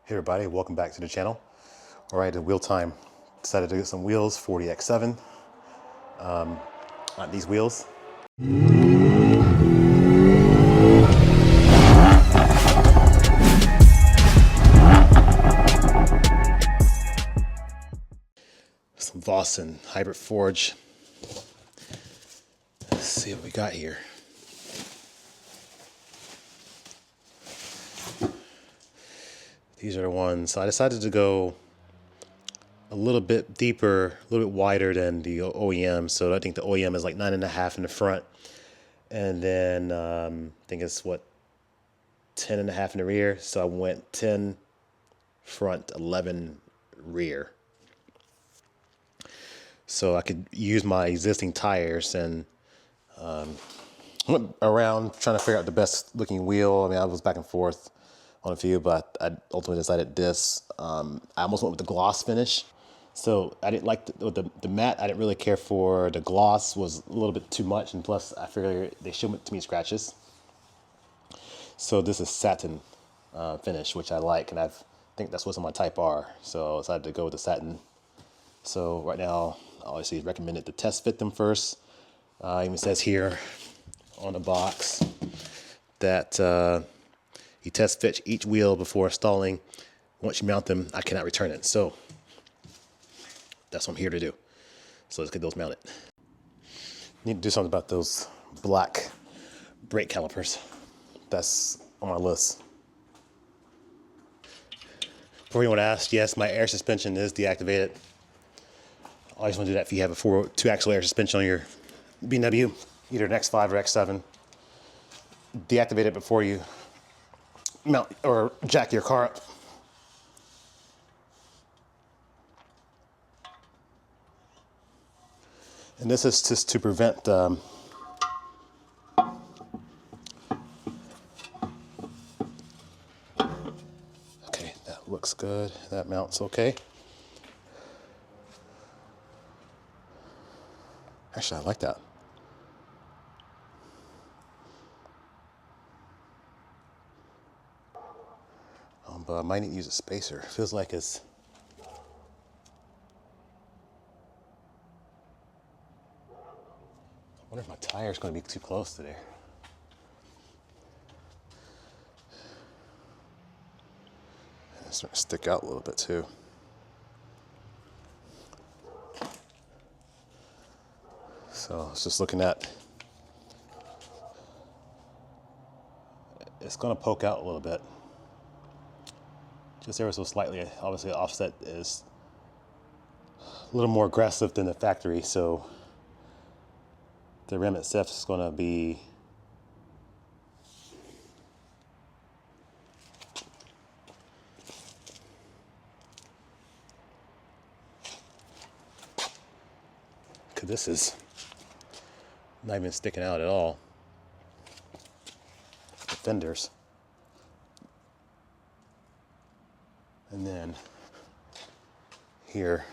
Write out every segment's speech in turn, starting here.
Hey everybody, welcome back to the channel. All right, at wheel time, decided to get some wheels, 40x7. On these wheels. Some Vossen Hybrid Forged. Let's see what we got here. These are the ones. So I decided to go a little bit deeper, a little bit wider than the OEM. So I think the OEM is like 9.5 in the front, and then I think it's 10.5 in the rear. So I went 10 front, 11 rear. So I could use my existing tires, and went around trying to figure out the best looking wheel. I mean, I was back and forth on a few, but I ultimately decided this. I almost went with the gloss finish. So I didn't like the matte. I didn't really care for the gloss. Was a little bit too much, and plus I figured they showed too many scratches. So this is satin finish, which I like, and I think that's what's on my Type R. So I decided to go with the satin. So right now, obviously, it's recommended to test fit them first. Even says here on the box that you test fit each wheel before installing. Once you mount them, I cannot return it. So that's what I'm here to do. So let's get those mounted. Need to do something about those black brake calipers. That's on my list. Before anyone asks, yes, my air suspension is deactivated. I always want to do that if you have a 2-axle air suspension on your BMW, either an X5 or X7. Deactivate it before you mount or jack your car up. And this is just to prevent okay, that looks good. That mounts okay. Actually, I like that. But I might need to use a spacer. Feels like it's. I wonder if my tire's going to be too close to there. It's starting to stick out a little bit too. So I was just looking at. It's going to poke out a little bit. Just ever so slightly. Obviously, the offset is a little more aggressive than the factory, so the rim itself is going to be because this is not even sticking out at all. The fenders. And then here,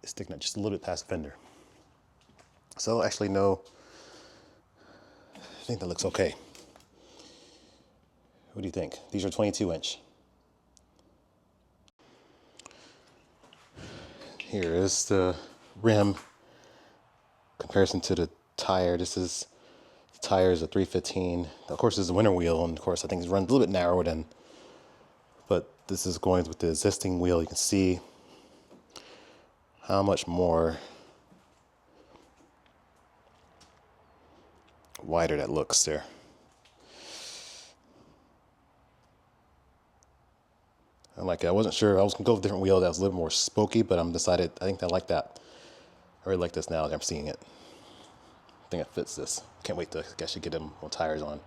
it's sticking out just a little bit past the fender. So actually, no, I think that looks okay. What do you think? These are 22-inch. Here is the rim comparison to the tire. The tire is a 315. Of course, this is a winter wheel, and of course, I think it's run a little bit narrower than. But this is going with the existing wheel. You can see how much more wider that looks there. I like it. I wasn't sure. I was going to go with a different wheel that was a little more spokey, but I think I like that. I really like this now that I'm seeing it. I think it fits this. Can't wait to actually get them on tires on.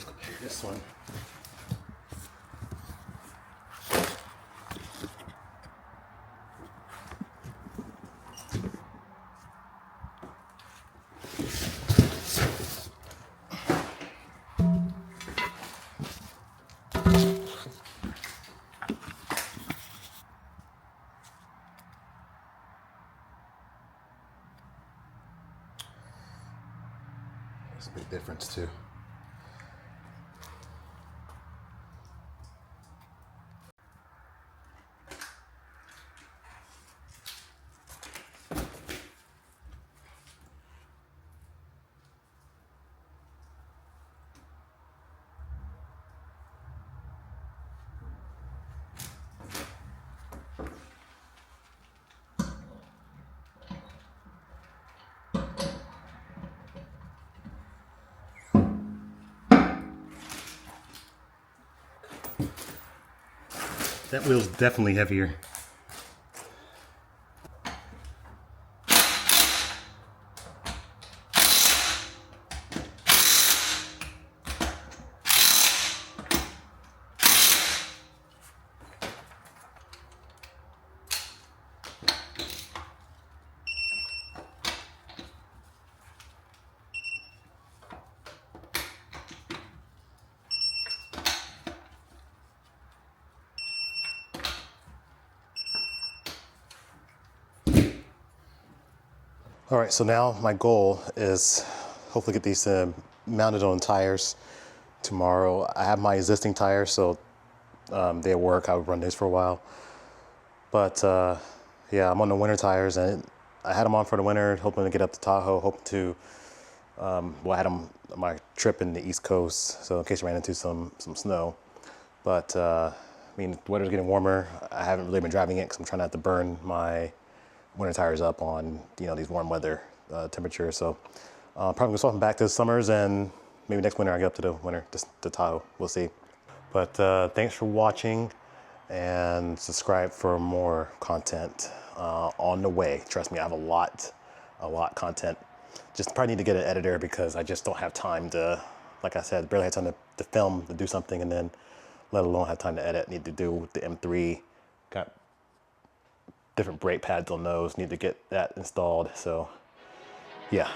Let's compare this one. There's a big difference too. That wheel's definitely heavier. All right, so now my goal is hopefully get these mounted on tires tomorrow. I have my existing tires, so they work. I would run these for a while. But yeah, I'm on the winter tires, and I had them on for the winter, hoping to get up to Tahoe, hoping to, well, I had them on my trip in the East Coast, so in case I ran into some snow. But I mean, the weather's getting warmer. I haven't really been driving it because I'm trying not to burn my winter tires up on, you know, these warm weather temperatures. So probably gonna swap them back to the summers, and maybe next winter I get up to the winter, to Tahoe. We'll see. But thanks for watching, and subscribe for more content on the way. Trust me, I have a lot content. Just probably need to get an editor because I just don't have time to, like I said, barely have time to film, to do something, and then let alone have time to edit. Need to do the M3. Got different brake pads on those, need to get that installed. So yeah.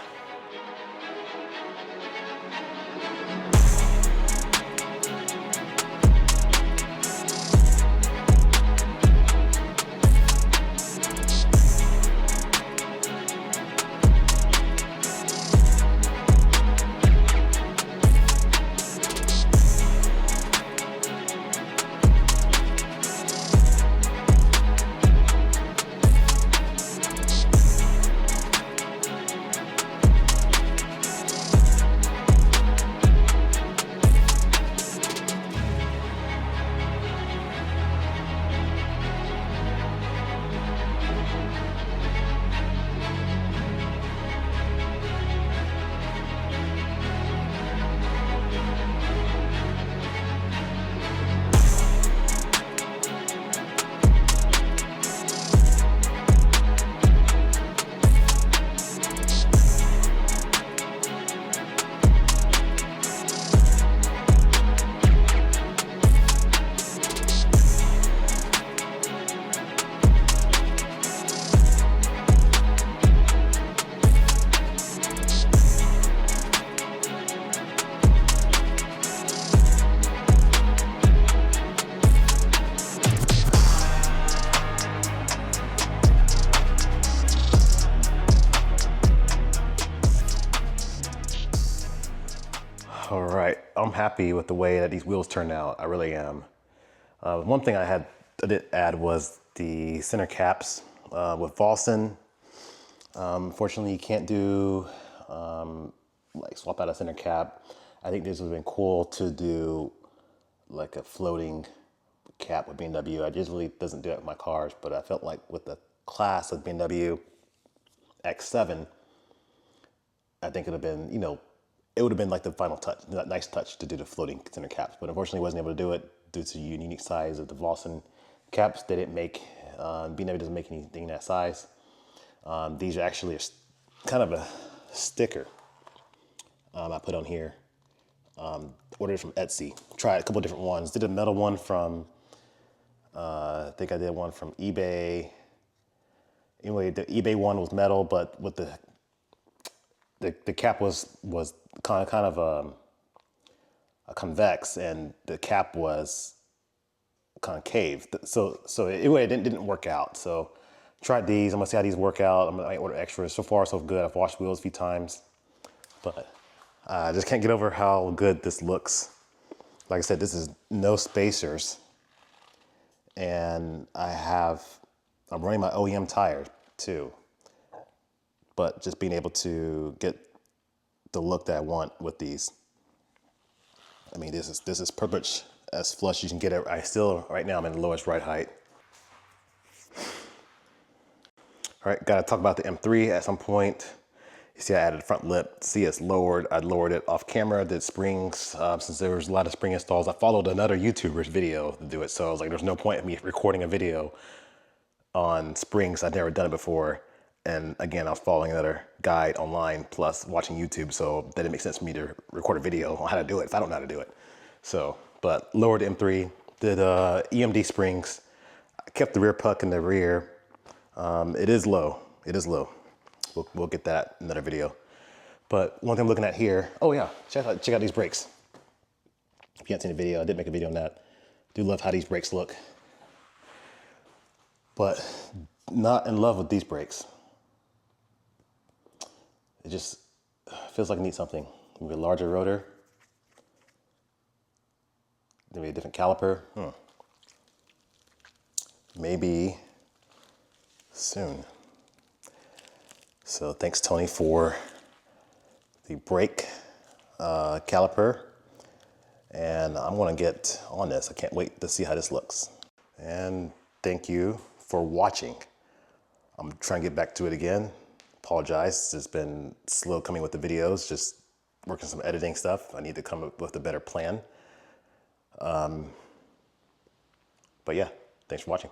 All right, I'm happy with the way that these wheels turned out. I really am. One thing I did add was the center caps with Vossen. Unfortunately, you can't do like swap out a center cap. I think this would have been cool to do like a floating cap with BMW. I usually doesn't do it with my cars, but I felt like with the class of BMW X7, I think it would have been, you know, it would have been like the final touch, that nice touch to do the floating center caps. But unfortunately, wasn't able to do it due to the unique size of the Vossen caps. They didn't make, BMW doesn't make anything that size. These are actually kind of a sticker I put on here. Ordered it from Etsy. Tried a couple different ones. Did a metal one from, I think I did one from eBay. Anyway, the eBay one was metal, but with the cap was kind of a convex, and the cap was concave. So anyway, it didn't work out. So tried these. I'm gonna see how these work out. I might order extras. So far, so good. I've washed wheels a few times, but I just can't get over how good this looks. Like I said, this is no spacers, and I'm running my OEM tires too. But just being able to get the look that I want with these. I mean, this is pretty much as flush as you can get it. Right now I'm in the lowest ride height. All right, gotta talk about the M3 at some point. You see I added a front lip. See it's lowered. I lowered it off camera, did springs, since there was a lot of spring installs. I followed another YouTuber's video to do it. So I was like, there's no point in me recording a video on springs. I'd never done it before. And again, I was following another guide online plus watching YouTube. So that didn't make sense for me to record a video on how to do it if I don't know how to do it. So, but lowered the M3, did EMD springs. I kept the rear puck in the rear. It is low. It is low. We'll get that in another video. But one thing I'm looking at here, oh yeah, check out these brakes. If you haven't seen the video, I did make a video on that. Do love how these brakes look. But not in love with these brakes. It just feels like I need something. Maybe a larger rotor. Maybe a different caliper. Maybe soon. So thanks, Tony, for the brake caliper. And I'm gonna get on this. I can't wait to see how this looks. And thank you for watching. I'm trying to get back to it again. Apologize, it's been slow coming with the videos, just working some editing stuff. I need to come up with a better plan. But yeah, thanks for watching.